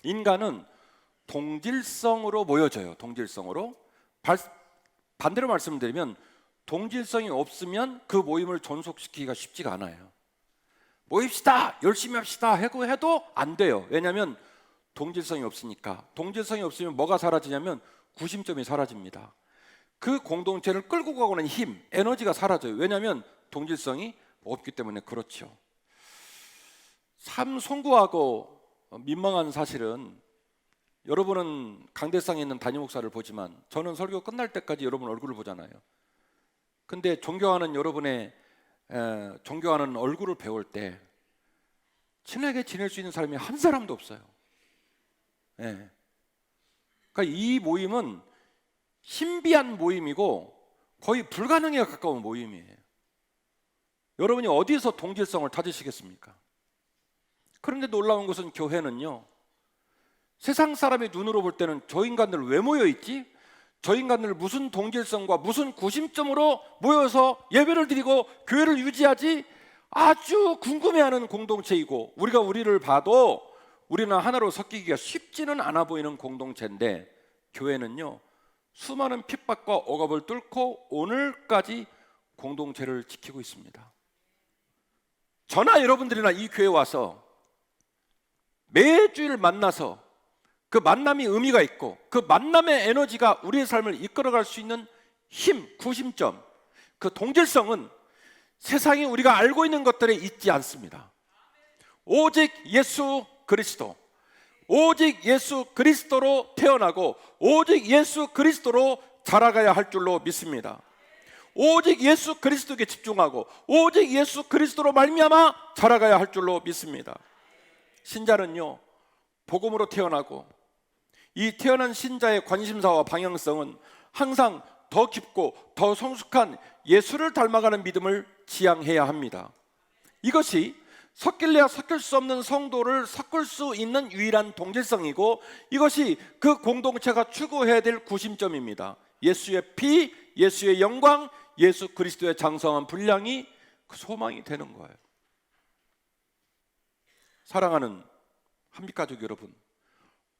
인간은 동질성으로 모여져요. 동질성으로. 반대로 말씀드리면 동질성이 없으면 그 모임을 존속시키기가 쉽지가 않아요. 모입시다, 열심히 합시다 해도 안 돼요. 왜냐하면 동질성이 없으니까. 동질성이 없으면 뭐가 사라지냐면 구심점이 사라집니다. 그 공동체를 끌고 가고는 힘, 에너지가 사라져요. 왜냐하면 동질성이 없기 때문에. 그렇죠. 참 송구하고 민망한 사실은, 여러분은 강대상에 있는 담임 목사를 보지만 저는 설교 끝날 때까지 여러분 얼굴을 보잖아요. 근데 존경하는 여러분의 존경하는 얼굴을 배울 때 친하게 지낼 수 있는 사람이 한 사람도 없어요. 예. 그러니까 이 모임은 신비한 모임이고 거의 불가능에 가까운 모임이에요. 여러분이 어디서 동질성을 찾으시겠습니까? 그런데 놀라운 것은 교회는요, 세상 사람의 눈으로 볼 때는 저 인간들 왜 모여있지? 저 인간들 무슨 동질성과 무슨 구심점으로 모여서 예배를 드리고 교회를 유지하지? 아주 궁금해하는 공동체이고, 우리가 우리를 봐도 우리는 하나로 섞이기가 쉽지는 않아 보이는 공동체인데, 교회는요 수많은 핍박과 억압을 뚫고 오늘까지 공동체를 지키고 있습니다. 저나 여러분들이나 이 교회에 와서 매주일 만나서 그 만남이 의미가 있고 그 만남의 에너지가 우리의 삶을 이끌어갈 수 있는 힘, 구심점, 그 동질성은 세상이 우리가 알고 있는 것들에 있지 않습니다. 오직 예수 그리스도, 오직 예수 그리스도로 태어나고 오직 예수 그리스도로 자라가야 할 줄로 믿습니다. 오직 예수 그리스도에게 집중하고 오직 예수 그리스도로 말미암아 자라가야 할 줄로 믿습니다. 신자는요 복음으로 태어나고 이 태어난 신자의 관심사와 방향성은 항상 더 깊고 더 성숙한 예수를 닮아가는 믿음을 지향해야 합니다. 이것이 섞일래야 섞일 수 없는 성도를 섞을 수 있는 유일한 동질성이고, 이것이 그 공동체가 추구해야 될 구심점입니다. 예수의 피, 예수의 영광, 예수 그리스도의 장성한 분량이 그 소망이 되는 거예요. 사랑하는 한빛가족 여러분,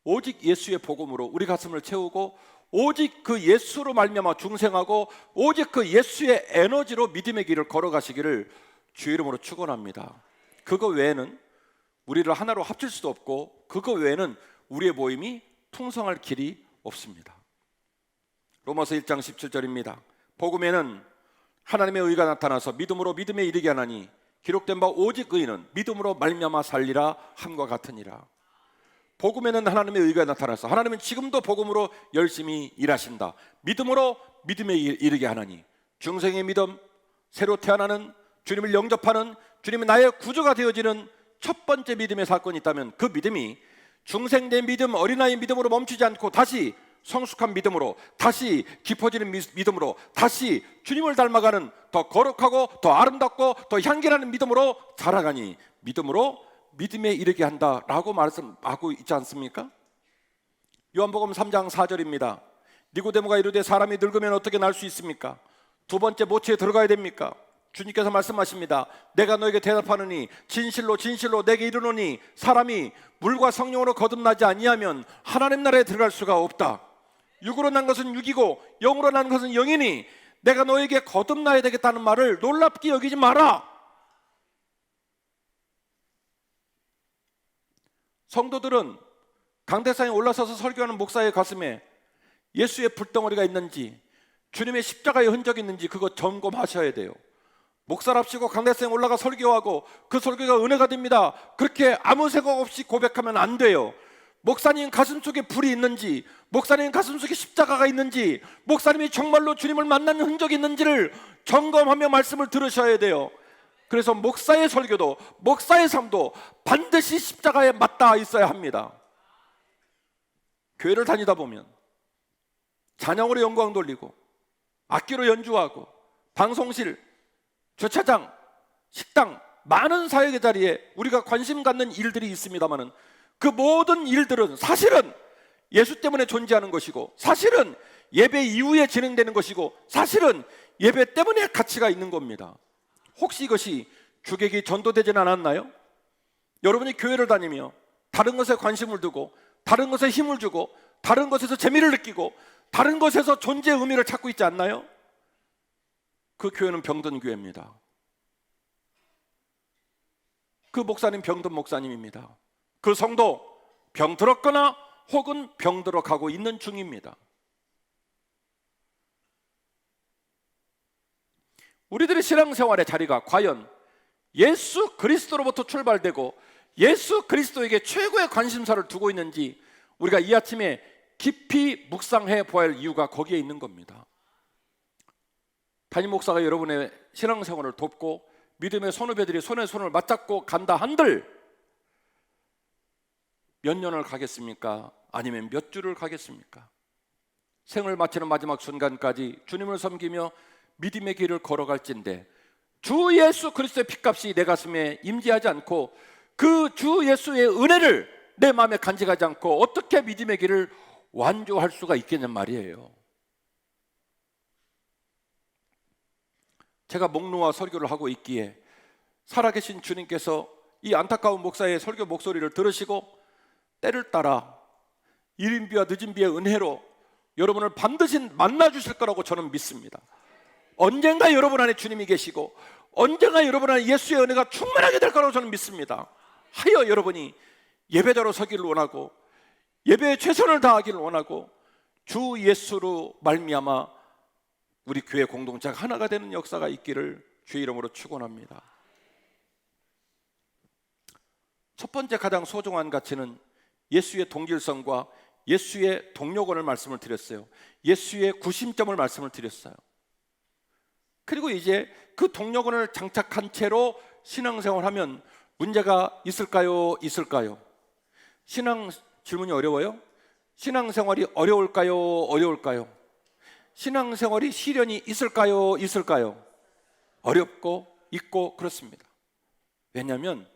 오직 예수의 복음으로 우리 가슴을 채우고 오직 그 예수로 말미암아 중생하고 오직 그 예수의 에너지로 믿음의 길을 걸어가시기를 주의 이름으로 축원합니다. 그거 외에는 우리를 하나로 합칠 수도 없고 그거 외에는 우리의 모임이 풍성할 길이 없습니다. 로마서 1장 17절입니다. 복음에는 하나님의 의가 나타나서 믿음으로 믿음에 이르게 하나니 기록된 바 오직 의인은 믿음으로 말미암아 살리라 함과 같으니라. 복음에는 하나님의 의가 나타나서 하나님은 지금도 복음으로 열심히 일하신다. 믿음으로 믿음에 이르게 하나니 중생의 믿음, 새로 태어나는 주님을 영접하는 주님이 나의 구주가 되어지는 첫 번째 믿음의 사건이 있다면 그 믿음이 중생된 믿음, 어린아이 믿음으로 멈추지 않고 다시 성숙한 믿음으로, 다시 깊어지는 믿음으로, 다시 주님을 닮아가는 더 거룩하고 더 아름답고 더 향기나는 믿음으로 자라가니 믿음으로 믿음에 이르게 한다라고 말씀하고 있지 않습니까? 요한복음 3장 4절입니다. 니고데모가 이르되 사람이 늙으면 어떻게 날 수 있습니까? 두 번째 모체에 들어가야 됩니까? 주님께서 말씀하십니다. 내가 너에게 대답하느니 진실로 진실로 내게 이르노니 사람이 물과 성령으로 거듭나지 아니하면 하나님 나라에 들어갈 수가 없다. 육으로 난 것은 육이고 영으로 난 것은 영이니 내가 너에게 거듭나야 되겠다는 말을 놀랍게 여기지 마라. 성도들은 강대상에 올라서서 설교하는 목사의 가슴에 예수의 불덩어리가 있는지 주님의 십자가의 흔적이 있는지 그거 점검하셔야 돼요. 목사랍시고 강대상에 올라가 설교하고 그 설교가 은혜가 됩니다, 그렇게 아무 생각 없이 고백하면 안 돼요. 목사님 가슴속에 불이 있는지, 목사님 가슴속에 십자가가 있는지, 목사님이 정말로 주님을 만나는 흔적이 있는지를 점검하며 말씀을 들으셔야 돼요. 그래서 목사의 설교도 목사의 삶도 반드시 십자가에 맞닿아 있어야 합니다. 교회를 다니다 보면 찬양으로 영광 돌리고 악기로 연주하고 방송실, 주차장, 식당, 많은 사역의 자리에 우리가 관심 갖는 일들이 있습니다마는 그 모든 일들은 사실은 예수 때문에 존재하는 것이고 사실은 예배 이후에 진행되는 것이고 사실은 예배 때문에 가치가 있는 겁니다. 혹시 이것이 주객이 전도되지는 않았나요? 여러분이 교회를 다니며 다른 것에 관심을 두고 다른 것에 힘을 주고 다른 것에서 재미를 느끼고 다른 것에서 존재의 의미를 찾고 있지 않나요? 그 교회는 병든 교회입니다. 그 목사님 병든 목사님입니다. 그 성도 병들었거나 혹은 병들어 가고 있는 중입니다. 우리들의 신앙생활의 자리가 과연 예수 그리스도로부터 출발되고 예수 그리스도에게 최고의 관심사를 두고 있는지 우리가 이 아침에 깊이 묵상해 보아야 할 이유가 거기에 있는 겁니다. 담임 목사가 여러분의 신앙생활을 돕고 믿음의 선후배들이 손에 손을 맞잡고 간다 한들 몇 년을 가겠습니까? 아니면 몇 주를 가겠습니까? 생을 마치는 마지막 순간까지 주님을 섬기며 믿음의 길을 걸어갈진데 주 예수 그리스도의 피값이 내 가슴에 임재하지 않고 그 주 예수의 은혜를 내 마음에 간직하지 않고 어떻게 믿음의 길을 완주할 수가 있겠냔 말이에요. 제가 목놓아 설교를 하고 있기에 살아계신 주님께서 이 안타까운 목사의 설교 목소리를 들으시고 때를 따라 이른 비와 늦은 비의 은혜로 여러분을 반드시 만나 주실 거라고 저는 믿습니다. 언젠가 여러분 안에 주님이 계시고 언젠가 여러분 안에 예수의 은혜가 충만하게 될 거라고 저는 믿습니다. 하여 여러분이 예배자로 서기를 원하고 예배에 최선을 다하기를 원하고 주 예수로 말미암아 우리 교회 공동체가 하나가 되는 역사가 있기를 주의 이름으로 축원합니다. 첫 번째 가장 소중한 가치는 예수의 동질성과 예수의 동력원을 말씀을 드렸어요. 예수의 구심점을 말씀을 드렸어요. 그리고 이제 그 동력원을 장착한 채로 신앙생활하면 문제가 있을까요? 있을까요? 신앙 질문이 어려워요? 신앙생활이 어려울까요? 어려울까요? 신앙생활이 시련이 있을까요? 있을까요? 어렵고 있고 그렇습니다. 왜냐하면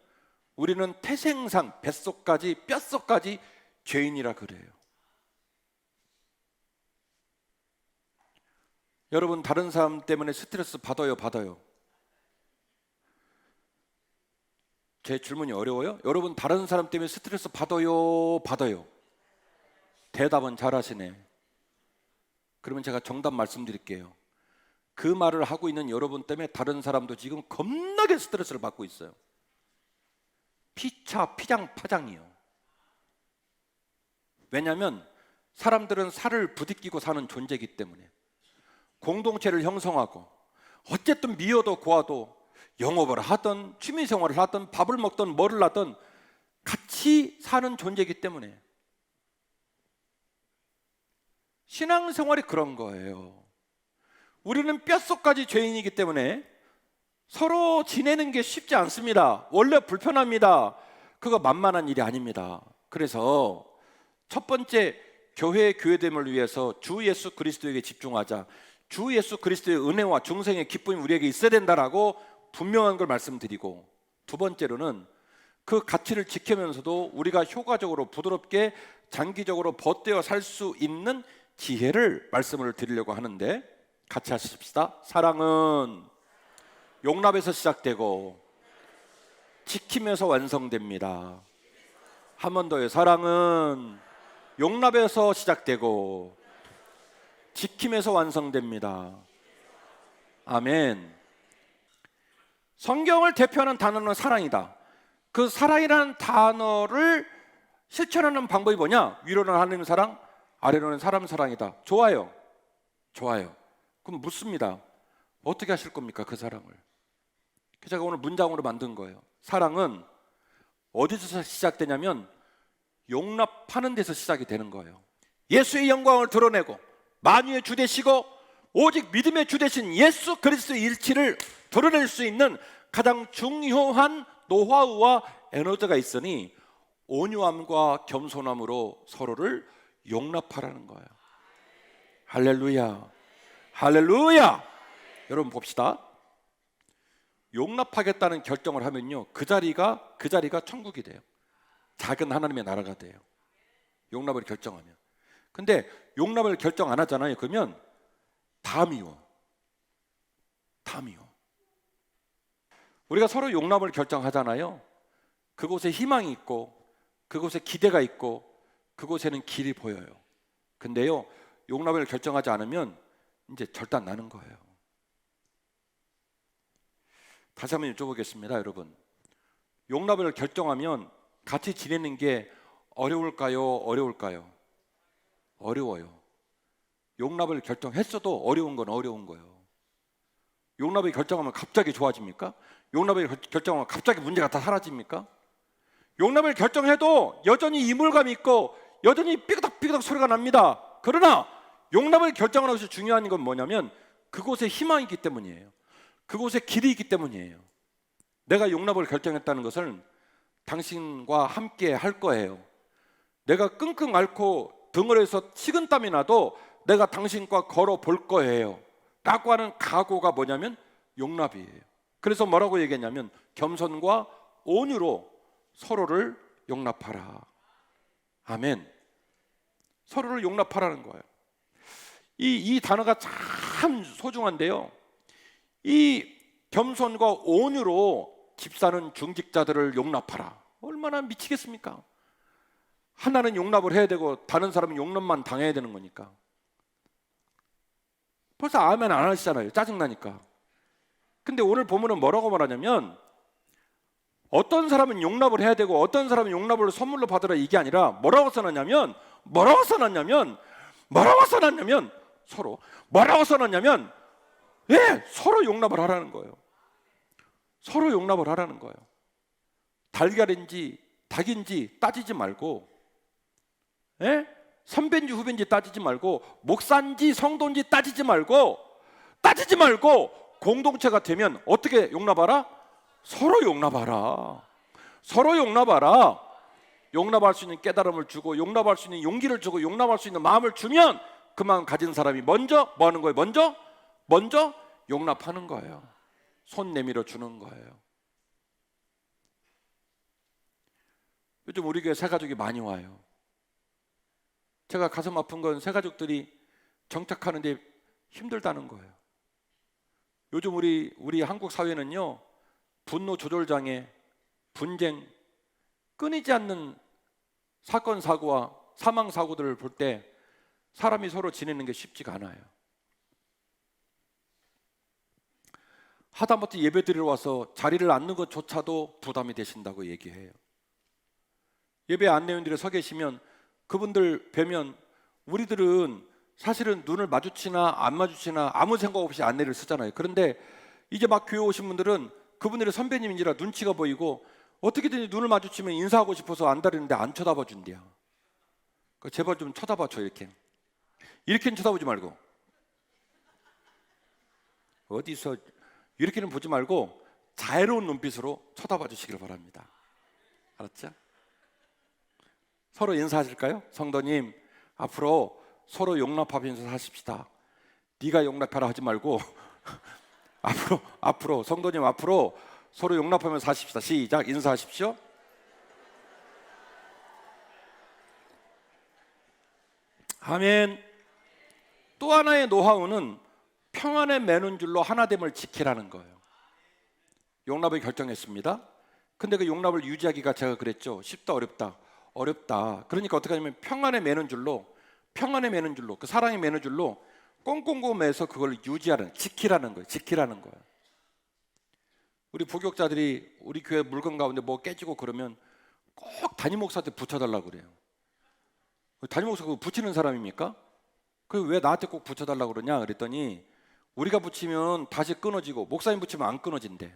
우리는 태생상 뱃속까지 뼛속까지 죄인이라 그래요. 여러분 다른 사람 때문에 스트레스 받아요? 받아요? 제 질문이 어려워요? 여러분 다른 사람 때문에 스트레스 받아요? 받아요? 대답은 잘하시네. 그러면 제가 정답 말씀드릴게요. 그 말을 하고 있는 여러분 때문에 다른 사람도 지금 겁나게 스트레스를 받고 있어요. 피차 피장파장이요. 왜냐하면 사람들은 살을 부딪히고 사는 존재이기 때문에 공동체를 형성하고 어쨌든 미워도 고와도 영업을 하든 취미생활을 하든 밥을 먹든 뭐를 하든 같이 사는 존재이기 때문에 신앙생활이 그런 거예요. 우리는 뼛속까지 죄인이기 때문에 서로 지내는 게 쉽지 않습니다. 원래 불편합니다. 그거 만만한 일이 아닙니다. 그래서 첫 번째 교회의 교회됨을 위해서 주 예수 그리스도에게 집중하자. 주 예수 그리스도의 은혜와 중생의 기쁨이 우리에게 있어야 된다라고 분명한 걸 말씀드리고, 두 번째로는 그 가치를 지키면서도 우리가 효과적으로 부드럽게 장기적으로 벗되어 살 수 있는 지혜를 말씀을 드리려고 하는데, 같이 하십시다. 사랑은 용납에서 시작되고 지킴에서 완성됩니다. 한 번 더요. 사랑은 용납에서 시작되고 지킴에서 완성됩니다. 아멘. 성경을 대표하는 단어는 사랑이다. 그 사랑이라는 단어를 실천하는 방법이 뭐냐? 위로는 하나님 사랑, 아래로는 사람 사랑이다. 좋아요. 좋아요. 그럼 묻습니다. 어떻게 하실 겁니까? 그 사랑을. 제가 오늘 문장으로 만든 거예요. 사랑은 어디서 시작되냐면 용납하는 데서 시작이 되는 거예요. 예수의 영광을 드러내고 만유의 주 되시고 오직 믿음의 주 되신 예수 그리스도의 일치를 드러낼 수 있는 가장 중요한 노하우와 에너지가 있으니 온유함과 겸손함으로 서로를 용납하라는 거예요. 할렐루야. 할렐루야. 여러분 봅시다. 용납하겠다는 결정을 하면요, 그 자리가 천국이 돼요. 작은 하나님의 나라가 돼요. 용납을 결정하면. 근데 용납을 결정 안 하잖아요. 그러면 다 미워. 다 미워. 우리가 서로 용납을 결정하잖아요. 그곳에 희망이 있고 그곳에 기대가 있고 그곳에는 길이 보여요. 근데요, 용납을 결정하지 않으면 이제 절단 나는 거예요. 다시 한번 여쭤보겠습니다, 여러분. 용납을 결정하면 같이 지내는 게 어려울까요? 어려울까요? 어려워요. 용납을 결정했어도 어려운 건 어려운 거예요. 용납을 결정하면 갑자기 좋아집니까? 용납을 결정하면 갑자기 문제가 다 사라집니까? 용납을 결정해도 여전히 이물감이 있고 여전히 삐그덕삐그덕 소리가 납니다. 그러나 용납을 결정하는 것이 중요한 건 뭐냐면 그곳에 희망이 있기 때문이에요. 그곳에 길이 있기 때문이에요. 내가 용납을 결정했다는 것은 당신과 함께 할 거예요. 내가 끙끙 앓고 덩어리에서 식은땀이 나도 내가 당신과 걸어 볼 거예요 라고 하는 각오가 뭐냐면 용납이에요. 그래서 뭐라고 얘기했냐면 겸손과 온유로 서로를 용납하라. 아멘. 서로를 용납하라는 거예요. 이 단어가 참 소중한데요, 이 겸손과 온유로 집사는 중직자들을 용납하라. 얼마나 미치겠습니까? 하나는 용납을 해야 되고 다른 사람은 용납만 당해야 되는 거니까. 벌써 아멘 안 하시잖아요. 짜증나니까. 근데 오늘 본문은 뭐라고 말하냐면 어떤 사람은 용납을 해야 되고 어떤 사람은 용납을 선물로 받으라, 이게 아니라 뭐라고 써놨냐면 서로 뭐라고 써놨냐면 서로 용납을 하라는 거예요. 서로 용납을 하라는 거예요. 달걀인지 닭인지 따지지 말고, 선배인지 후배인지 따지지 말고, 목사인지 성도인지 따지지 말고 공동체가 되면 어떻게 용납하라? 서로 용납하라. 서로 용납하라. 용납할 수 있는 깨달음을 주고 용납할 수 있는 용기를 주고 용납할 수 있는 마음을 주면 그 마음 가진 사람이 먼저 뭐 하는 거예요? 먼저 용납하는 거예요. 손 내밀어 주는 거예요. 요즘 우리 교회 새가족이 많이 와요. 제가 가슴 아픈 건 새가족들이 정착하는데 힘들다는 거예요. 요즘 우리 한국 사회는요, 분노 조절 장애, 분쟁, 끊이지 않는 사건 사고와 사망 사고들을 볼 때 사람이 서로 지내는 게 쉽지가 않아요. 하다못해 예배 드리러 와서 자리를 앉는 것조차도 부담이 되신다고 얘기해요. 예배 안내원들이 서 계시면 그분들 뵈면 우리들은 사실은 눈을 마주치나 안 마주치나 아무 생각 없이 안내를 쓰잖아요. 그런데 이제 막 교회 오신 분들은 그분들의 선배님인지라 눈치가 보이고 어떻게든 눈을 마주치면 인사하고 싶어서 안달이는데 안 쳐다봐 준대요. 제발 좀 쳐다봐 줘. 이렇게는 쳐다보지 말고, 어디서 이렇게는 보지 말고 자애로운 눈빛으로 쳐다봐 주시길 바랍니다. 알았죠? 서로 인사하실까요? 성도님, 앞으로 서로 용납하면서 사십시다. 네가 용납하라 하지 말고 앞으로 성도님, 앞으로 서로 용납하면서 사십시다. 시작. 인사하십시오. 아멘. 또 하나의 노하우는 평안에 매는 줄로 하나됨을 지키라는 거예요. 용납을 결정했습니다. 근데 그 용납을 유지하기가, 제가 그랬죠, 쉽다 어렵다. 그러니까 어떻게 하냐면 평안에 매는 줄로, 그 사랑에 매는 줄로 꽁꽁꽁 매서 그걸 지키라는 거예요. 우리 부교육자들이 우리 교회 물건 가운데 뭐 깨지고 그러면 꼭 담임 목사한테 붙여달라고 그래요. 담임 목사가 그거 붙이는 사람입니까? 그 왜 나한테 꼭 붙여달라고 그러냐 그랬더니 우리가 붙이면 다시 끊어지고 목사님 붙이면 안 끊어진대.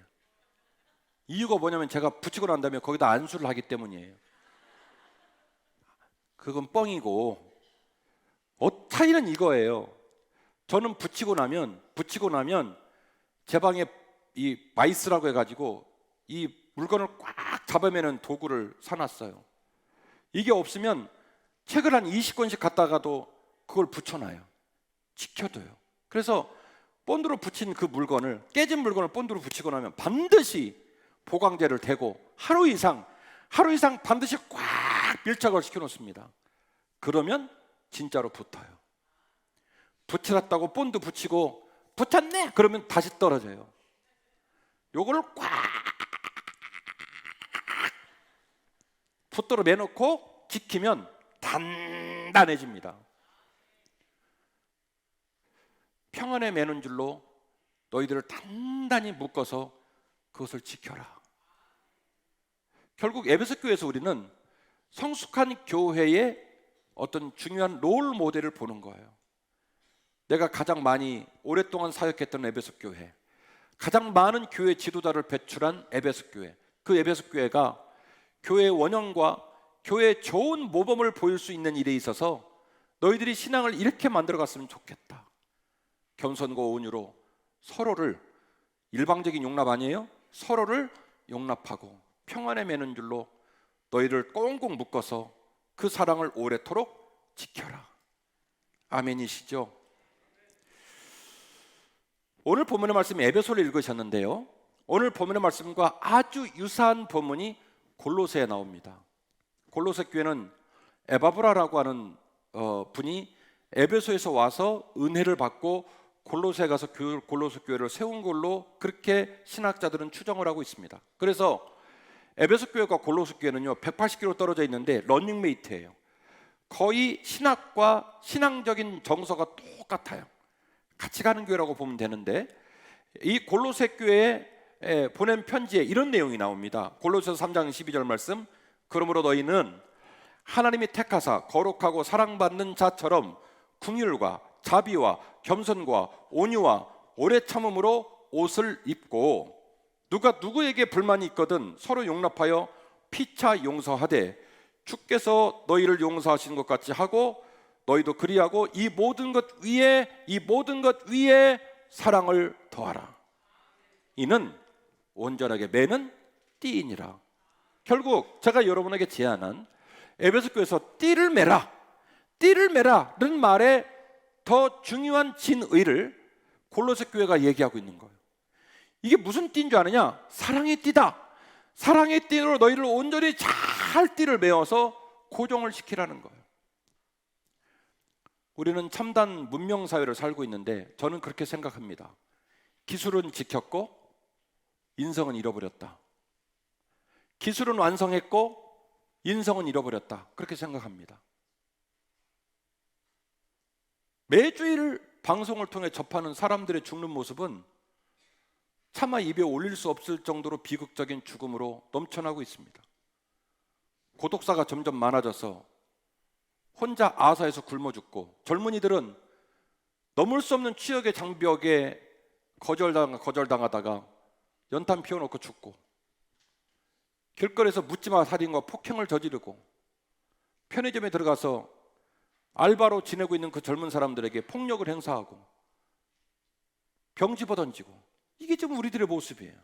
이유가 뭐냐면 제가 붙이고 난 다음에 거기다 안수를 하기 때문이에요. 그건 뻥이고, 차이는 이거예요. 저는 붙이고 나면 제 방에 이 마이스라고 해가지고 이 물건을 꽉 잡아매는 도구를 사놨어요. 이게 없으면 책을 한 20권씩 갖다가도 그걸 붙여놔요. 지켜둬요. 그래서 본드로 붙인 그 물건을, 깨진 물건을 본드로 붙이고 나면 반드시 보강제를 대고 하루 이상 반드시 꽉 밀착을 시켜놓습니다. 그러면 진짜로 붙어요. 붙여놨다고 본드 붙이고 붙었네 그러면 다시 떨어져요. 요거를 꽉 붙들어 매놓고 지키면 단단해집니다. 평안에 매는 줄로 너희들을 단단히 묶어서 그것을 지켜라. 결국 에베소 교회에서 우리는 성숙한 교회의 어떤 중요한 롤 모델을 보는 거예요. 내가 가장 많이 오랫동안 사역했던 에베소 교회, 가장 많은 교회 지도자를 배출한 에베소 교회, 그 에베소 교회가 교회의 원형과 교회의 좋은 모범을 보일 수 있는 일에 있어서 너희들이 신앙을 이렇게 만들어 갔으면 좋겠다. 겸손과 온유로 서로를, 일방적인 용납 아니에요? 서로를 용납하고 평안에 매는 줄로 너희를 꽁꽁 묶어서 그 사랑을 오래도록 지켜라. 아멘이시죠? 오늘 본문의 말씀이 에베소를 읽으셨는데요, 오늘 본문의 말씀과 아주 유사한 본문이 골로새에 나옵니다. 골로새 교회는 에바브라라고 하는 분이 에베소에서 와서 은혜를 받고 골로새에 가서 골로새 교회를 세운 걸로 그렇게 신학자들은 추정을 하고 있습니다. 그래서 에베소 교회가 골로새 교회는요 180km 떨어져 있는데 러닝메이트예요. 거의 신학과 신앙적인 정서가 똑같아요. 같이 가는 교회라고 보면 되는데, 이 골로새 교회에 보낸 편지에 이런 내용이 나옵니다. 골로새서 3장 12절 말씀, 그러므로 너희는 하나님이 택하사 거룩하고 사랑받는 자처럼 긍휼과 자비와 겸손과 온유와 오래 참음으로 옷을 입고, 누가 누구에게 불만이 있거든 서로 용납하여 피차 용서하되 주께서 너희를 용서하신 것 같이 하고 너희도 그리하고 이 모든 것 위에 사랑을 더하라. 이는 온전하게 매는 띠이니라. 결국 제가 여러분에게 제안한 에베소 교회에서 띠를 매라는 말에 더 중요한 진의를 골로새 교회가 얘기하고 있는 거예요. 이게 무슨 띠인 줄 아느냐? 사랑의 띠다. 사랑의 띠로 너희를 온전히 잘 띠를 메어서 고정을 시키라는 거예요. 우리는 참단 문명 사회를 살고 있는데 저는 그렇게 생각합니다. 기술은 지켰고 인성은 잃어버렸다. 기술은 완성했고 인성은 잃어버렸다. 그렇게 생각합니다. 매주일 방송을 통해 접하는 사람들의 죽는 모습은 차마 입에 올릴 수 없을 정도로 비극적인 죽음으로 넘쳐나고 있습니다. 고독사가 점점 많아져서 혼자 아사에서 굶어 죽고, 젊은이들은 넘을 수 없는 취역의 장벽에 거절당하다가 연탄 피워놓고 죽고, 길거리에서 묻지마 살인과 폭행을 저지르고, 편의점에 들어가서 알바로 지내고 있는 그 젊은 사람들에게 폭력을 행사하고 병 집어던지고, 이게 지금 우리들의 모습이에요.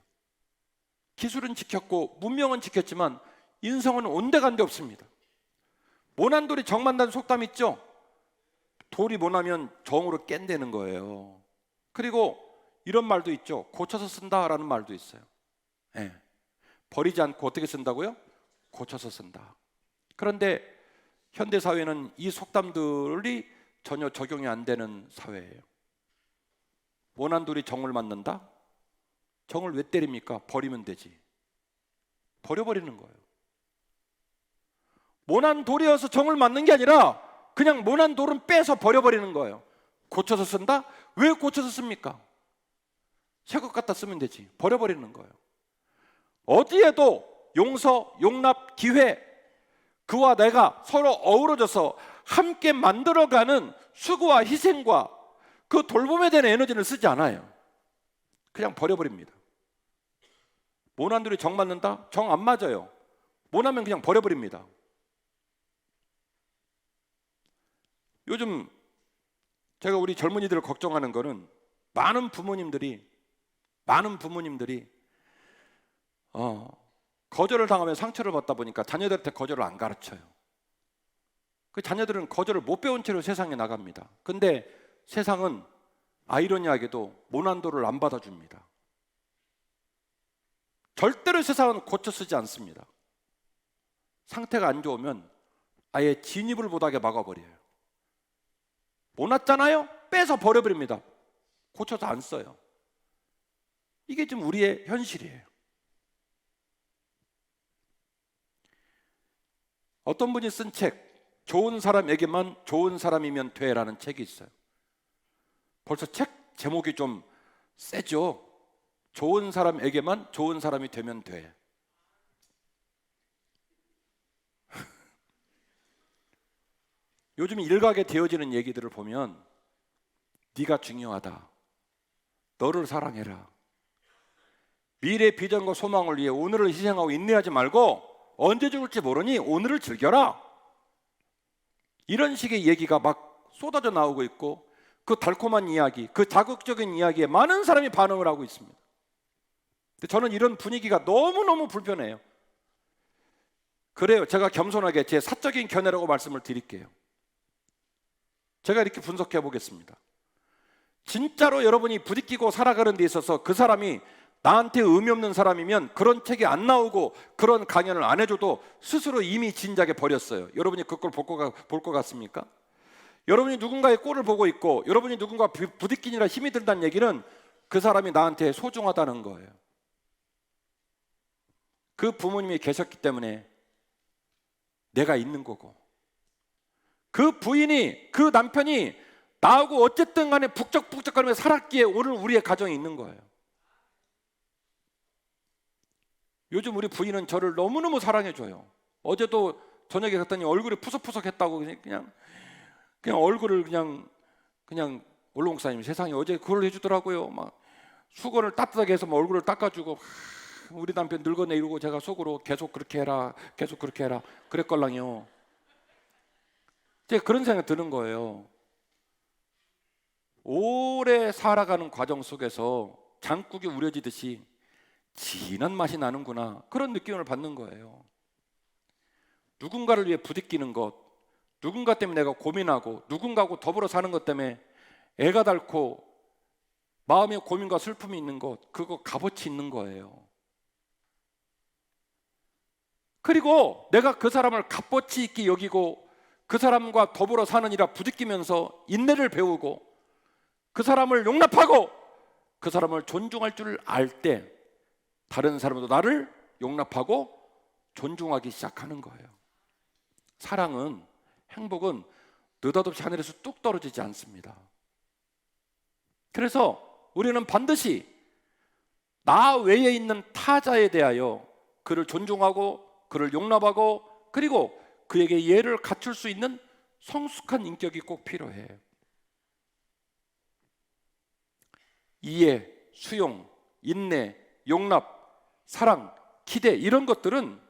기술은 지켰고 문명은 지켰지만 인성은 온데간데 없습니다. 모난 돌이 정 만다는 속담 있죠? 돌이 모나면 정으로 깬다는 거예요. 그리고 이런 말도 있죠. 고쳐서 쓴다라는 말도 있어요. 네. 버리지 않고 어떻게 쓴다고요? 고쳐서 쓴다. 그런데 현대사회는 이 속담들이 전혀 적용이 안 되는 사회예요. 모난 돌이 정을 맞는다? 정을 왜 때립니까? 버리면 되지. 버려버리는 거예요. 모난 돌이어서 정을 맞는 게 아니라 그냥 모난 돌은 빼서 버려버리는 거예요. 고쳐서 쓴다? 왜 고쳐서 씁니까? 새 것 갖다 쓰면 되지. 버려버리는 거예요. 어디에도 용서, 용납, 기회, 그와 내가 서로 어우러져서 함께 만들어가는 수고와 희생과 그 돌봄에 대한 에너지를 쓰지 않아요. 그냥 버려버립니다. 모난돌이 정 맞는다? 정 안 맞아요. 모나면 그냥 버려버립니다. 요즘 제가 우리 젊은이들을 걱정하는 거는 많은 부모님들이 거절을 당하면 상처를 받다 보니까 자녀들한테 거절을 안 가르쳐요. 그 자녀들은 거절을 못 배운 채로 세상에 나갑니다. 근데 세상은 아이러니하게도 모난돌을 안 받아줍니다. 절대로 세상은 고쳐 쓰지 않습니다. 상태가 안 좋으면 아예 진입을 못하게 막아버려요. 모났잖아요? 빼서 버려버립니다. 고쳐서 안 써요. 이게 지금 우리의 현실이에요. 어떤 분이 쓴 책, 좋은 사람에게만 좋은 사람이면 돼라는 책이 있어요. 벌써 책 제목이 좀 세죠. 좋은 사람에게만 좋은 사람이 되면 돼. 요즘 일각에 되어지는 얘기들을 보면 네가 중요하다, 너를 사랑해라, 미래 비전과 소망을 위해 오늘을 희생하고 인내하지 말고 언제 죽을지 모르니 오늘을 즐겨라, 이런 식의 얘기가 막 쏟아져 나오고 있고, 그 달콤한 이야기, 그 자극적인 이야기에 많은 사람이 반응을 하고 있습니다. 근데 저는 이런 분위기가 너무너무 불편해요. 그래요, 제가 겸손하게 제 사적인 견해라고 말씀을 드릴게요. 제가 이렇게 분석해 보겠습니다. 진짜로 여러분이 부딪히고 살아가는 데 있어서 그 사람이 나한테 의미 없는 사람이면 그런 책이 안 나오고 그런 강연을 안 해줘도 스스로 이미 진작에 버렸어요. 여러분이 그걸 볼 것 같습니까? 여러분이 누군가의 꼴을 보고 있고 여러분이 누군가 부딪히느라 힘이 든다는 얘기는 그 사람이 나한테 소중하다는 거예요. 그 부모님이 계셨기 때문에 내가 있는 거고, 그 부인이, 그 남편이 나하고 어쨌든 간에 북적북적거리며 살았기에 오늘 우리의 가정이 있는 거예요. 요즘 우리 부인은 저를 너무너무 사랑해줘요. 어제도 저녁에 갔더니 얼굴이 푸석푸석했다고 그냥 얼굴을 그냥 원로목사님 세상에 어제 그걸 해주더라고요. 막 수건을 따뜻하게 해서 막 얼굴을 닦아주고, 우리 남편 늙었네 이러고 제가 속으로 계속 그렇게 해라 그랬걸랑요. 제가 그런 생각이 드는 거예요. 오래 살아가는 과정 속에서 장국이 우려지듯이 진한 맛이 나는구나, 그런 느낌을 받는 거예요. 누군가를 위해 부딪히는 것, 누군가 때문에 내가 고민하고 누군가하고 더불어 사는 것 때문에 애가 닳고 마음에 고민과 슬픔이 있는 것, 그거 값어치 있는 거예요. 그리고 내가 그 사람을 값어치 있게 여기고 그 사람과 더불어 사느니라 부딪히면서 인내를 배우고 그 사람을 용납하고 그 사람을 존중할 줄 알 때 다른 사람도 나를 용납하고 존중하기 시작하는 거예요. 사랑은, 행복은 느닷없이 하늘에서 뚝 떨어지지 않습니다. 그래서 우리는 반드시 나 외에 있는 타자에 대하여 그를 존중하고 그를 용납하고 그리고 그에게 예를 갖출 수 있는 성숙한 인격이 꼭 필요해. 이해, 수용, 인내, 용납, 사랑, 기대, 이런 것들은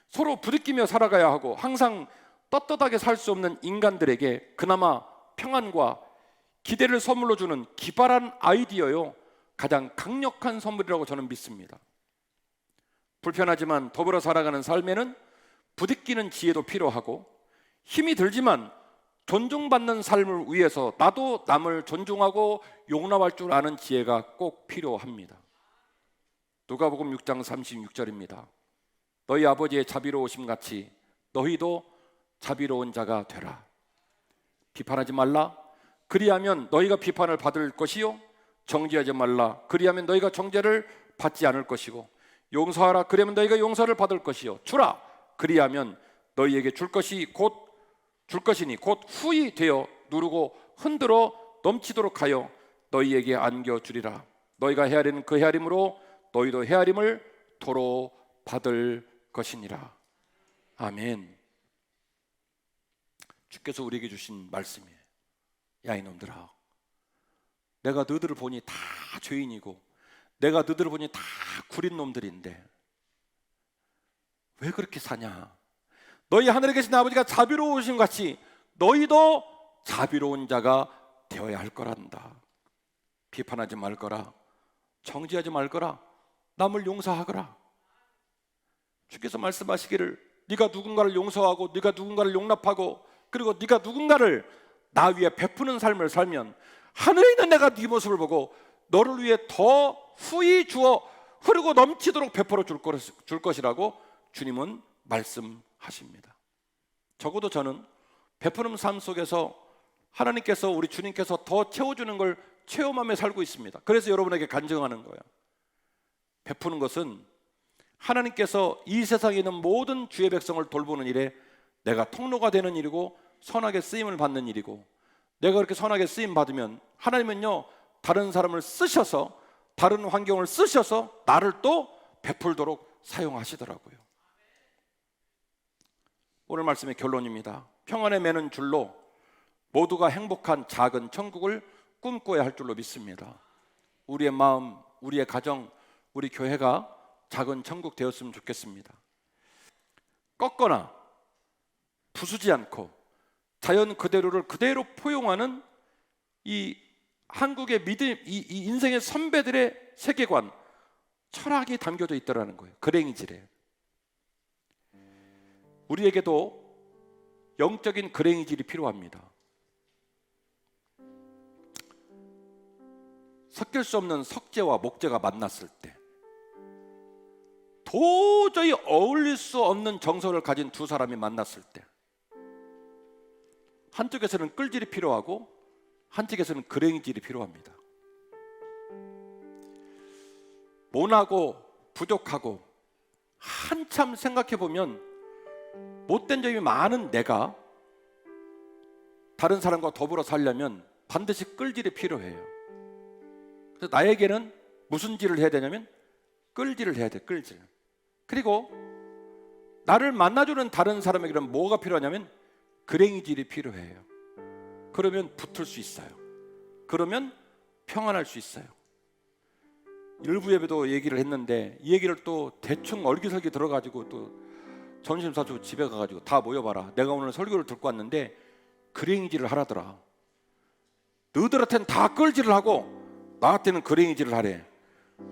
서로 부딪히며 살아가야 하고 항상 떳떳하게 살 수 없는 인간들에게 그나마 평안과 기대를 선물로 주는 기발한 아이디어요, 가장 강력한 선물이라고 저는 믿습니다. 불편하지만 더불어 살아가는 삶에는 부딪히는 지혜도 필요하고, 힘이 들지만 존중받는 삶을 위해서 나도 남을 존중하고 용납할 줄 아는 지혜가 꼭 필요합니다. 누가복음 6장 36절입니다. 너희 아버지의 자비로우심 같이 너희도 자비로운 자가 되라. 비판하지 말라. 그리하면 너희가 비판을 받을 것이요, 정죄하지 말라. 그리하면 너희가 정죄를 받지 않을 것이고, 용서하라. 그리하면 너희가 용서를 받을 것이요, 주라. 그리하면 너희에게 줄 것이니 곧 후히 되어 누르고 흔들어 넘치도록 하여 너희에게 안겨주리라. 너희가 헤아리는 그 헤아림으로 너희도 헤아림을 도로 받을 것이니라. 아멘. 주께서 우리에게 주신 말씀이에요. 야 이놈들아, 내가 너희들을 보니 다 죄인이고 내가 너희들을 보니 다 구린 놈들인데 왜 그렇게 사냐? 너희 하늘에 계신 아버지가 자비로우신 같이 너희도 자비로운 자가 되어야 할 거란다. 비판하지 말거라. 정죄하지 말거라. 남을 용서하거라. 주께서 말씀하시기를 네가 누군가를 용서하고 네가 누군가를 용납하고 그리고 네가 누군가를 나 위에 베푸는 삶을 살면 하늘에 있는 내가 네 모습을 보고 너를 위해 더 후히 주어 흐르고 넘치도록 베풀어 줄 것이라고 주님은 말씀하십니다. 적어도 저는 베푸는 삶 속에서 하나님께서, 우리 주님께서 더 채워주는 걸 체험하며 살고 있습니다. 그래서 여러분에게 간증하는 거예요. 베푸는 것은 하나님께서 이 세상에 있는 모든 주의 백성을 돌보는 일에 내가 통로가 되는 일이고 선하게 쓰임을 받는 일이고, 내가 그렇게 선하게 쓰임 받으면 하나님은요 다른 사람을 쓰셔서, 다른 환경을 쓰셔서 나를 또 베풀도록 사용하시더라고요. 오늘 말씀의 결론입니다. 평안에 매는 줄로 모두가 행복한 작은 천국을 꿈꿔야 할 줄로 믿습니다. 우리의 마음, 우리의 가정, 우리 교회가 작은 천국 되었으면 좋겠습니다. 꺾거나 부수지 않고 자연 그대로를 그대로 포용하는 이 한국의 믿음, 이 인생의 선배들의 세계관, 철학이 담겨져 있더라는 거예요. 그랭이질에. 우리에게도 영적인 그랭이질이 필요합니다. 섞일 수 없는 석재와 목재가 만났을 때, 도저히 어울릴 수 없는 정서를 가진 두 사람이 만났을 때, 한쪽에서는 끌질이 필요하고 한쪽에서는 그랭이질이 필요합니다. 모나고 부족하고 한참 생각해 보면 못된 점이 많은 내가 다른 사람과 더불어 살려면 반드시 끌질이 필요해요. 그래서 나에게는 무슨 질을 해야 되냐면 끌질을 해야 돼. 끌질. 그리고 나를 만나주는 다른 사람에게는 뭐가 필요하냐면 그랭이질이 필요해요. 그러면 붙을 수 있어요. 그러면 평안할 수 있어요. 일부 예배도 얘기를 했는데 이 얘기를 또 대충 얼기설기 들어가지고 또 점심 사주고 집에 가가지고 다 모여봐라. 내가 오늘 설교를 듣고 왔는데 그랭이질을 하라더라. 너희들한테는 다 끌질을 하고 나한테는 그랭이질을 하래.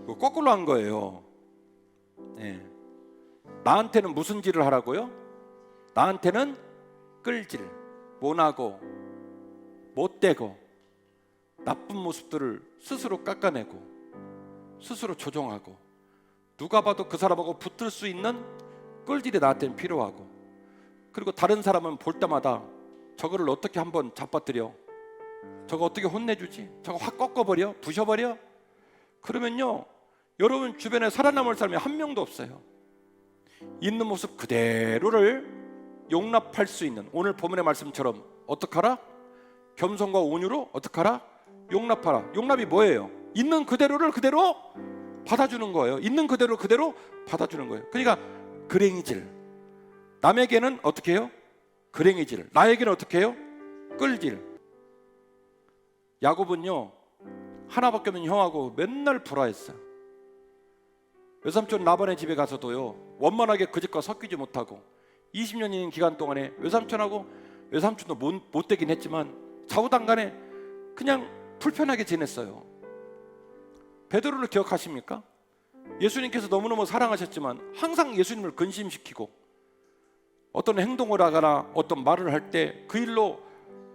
거꾸로 한 거예요. 네. 나한테는 무슨 질을 하라고요? 나한테는 끌질, 모나고 못되고 나쁜 모습들을 스스로 깎아내고 스스로 조정하고, 누가 봐도 그 사람하고 붙을 수 있는 끌질이 나한테는 필요하고, 그리고 다른 사람은 볼 때마다 저거를 어떻게 한번 잡아뜨려, 저거 어떻게 혼내주지, 저거 확 꺾어버려, 부셔버려. 그러면요 여러분 주변에 살아남을 사람이 한 명도 없어요. 있는 모습 그대로를 용납할 수 있는, 오늘 본문의 말씀처럼 어떡하라? 겸손과 온유로 어떡하라? 용납하라. 용납이 뭐예요? 있는 그대로를 그대로 받아주는 거예요. 있는 그대로 그대로 받아주는 거예요. 그러니까 그랭이질. 남에게는 어떻게 해요? 그랭이질. 나에게는 어떻게 해요? 끌질. 야곱은요 하나밖에 없는 형하고 맨날 불화했어요. 외삼촌 라반의 집에 가서도요 원만하게 그 집과 섞이지 못하고 20년인 기간 동안에 외삼촌하고, 외삼촌도 못되긴 했지만 좌우당간에 그냥 불편하게 지냈어요. 베드로를 기억하십니까? 예수님께서 너무너무 사랑하셨지만 항상 예수님을 근심시키고 어떤 행동을 하거나 어떤 말을 할 때 그 일로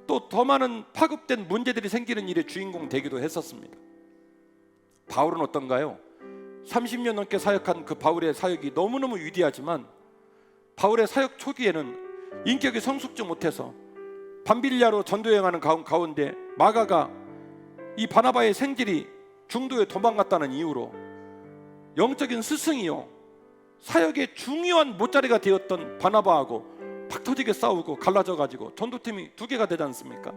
또 더 많은 파급된 문제들이 생기는 일의 주인공 되기도 했었습니다. 바울은 어떤가요? 30년 넘게 사역한 그 바울의 사역이 너무너무 위대하지만 바울의 사역 초기에는 인격이 성숙지 못해서 밤빌리아로 전도여행하는 가운데 마가가 이 바나바의 생질이 중도에 도망갔다는 이유로 영적인 스승이요 사역의 중요한 못자리가 되었던 바나바하고 팍터지게 싸우고 갈라져가지고 전도팀이 2개가 되지 않습니까?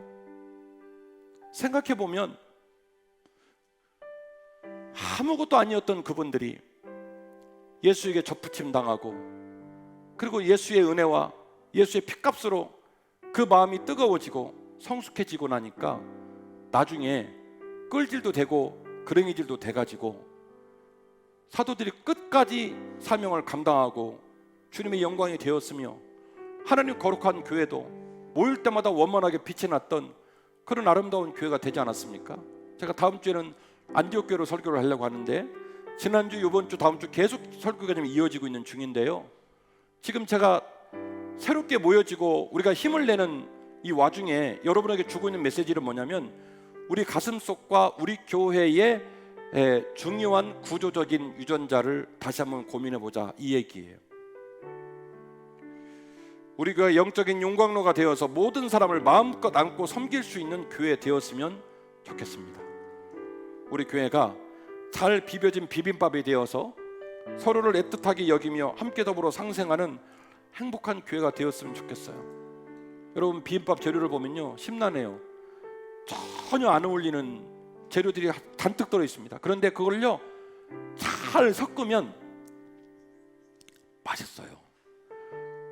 생각해보면 아무것도 아니었던 그분들이 예수에게 접붙임 당하고, 그리고 예수의 은혜와 예수의 피값으로 그 마음이 뜨거워지고 성숙해지고 나니까 나중에 끌질도 되고 그랭이질도 돼가지고 사도들이 끝까지 사명을 감당하고 주님의 영광이 되었으며, 하나님 거룩한 교회도 모일 때마다 원만하게 빛이 났던 그런 아름다운 교회가 되지 않았습니까? 제가 다음 주에는 안디옥 교회로 설교를 하려고 하는데 지난주, 이번 주, 다음 주 계속 설교가 좀 이어지고 있는 중인데요, 지금 제가 새롭게 모여지고 우리가 힘을 내는 이 와중에 여러분에게 주고 있는 메시지는 뭐냐면 우리 가슴속과 우리 교회의 중요한 구조적인 유전자를 다시 한번 고민해보자, 이 얘기예요. 우리 교회 영적인 용광로가 되어서 모든 사람을 마음껏 안고 섬길 수 있는 교회 되었으면 좋겠습니다. 우리 교회가 잘 비벼진 비빔밥이 되어서 서로를 애틋하게 여기며 함께 더불어 상생하는 행복한 교회가 되었으면 좋겠어요. 여러분, 비빔밥 재료를 보면요, 심란해요. 전혀 안 어울리는 재료들이 잔뜩 들어 있습니다. 그런데 그걸요 잘 섞으면 맛있어요.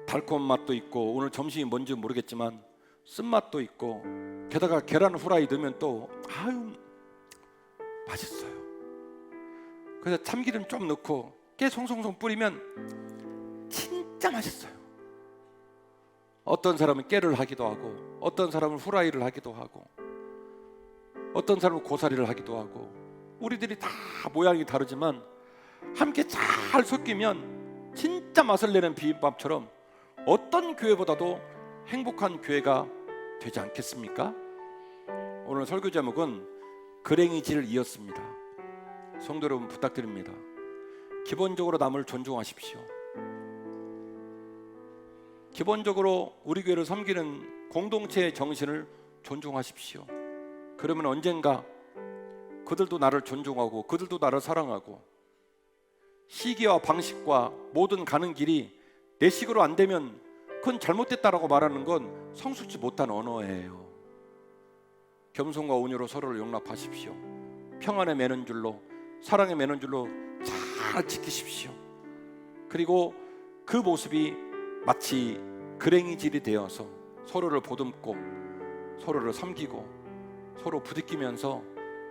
달콤한 맛도 있고, 오늘 점심이 뭔지 모르겠지만 쓴맛도 있고, 게다가 계란 후라이 넣으면 또 아유 맛있어요. 그래서 참기름 좀 넣고 깨 송송송 뿌리면 진짜 맛있어요. 어떤 사람은 깨를 하기도 하고, 어떤 사람은 후라이를 하기도 하고, 어떤 사람은 고사리를 하기도 하고, 우리들이 다 모양이 다르지만 함께 잘 섞이면 진짜 맛을 내는 비빔밥처럼 어떤 교회보다도 행복한 교회가 되지 않겠습니까? 오늘 설교 제목은 그랭이질 이었습니다. 성도 여러분, 부탁드립니다. 기본적으로 남을 존중하십시오. 기본적으로 우리 교회를 섬기는 공동체의 정신을 존중하십시오. 그러면 언젠가 그들도 나를 존중하고, 그들도 나를 사랑하고, 시기와 방식과 모든 가는 길이 내 식으로 안 되면 그건 잘못됐다라고 말하는 건 성숙지 못한 언어예요. 겸손과 온유로 서로를 용납하십시오. 평안에 매는 줄로, 사랑에 매는 줄로 잘 지키십시오. 그리고 그 모습이 마치 그랭이질이 되어서 서로를 보듬고, 서로를 섬기고, 서로 부딪히면서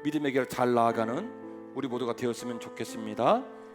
믿음의 길 잘 나아가는 우리 모두가 되었으면 좋겠습니다.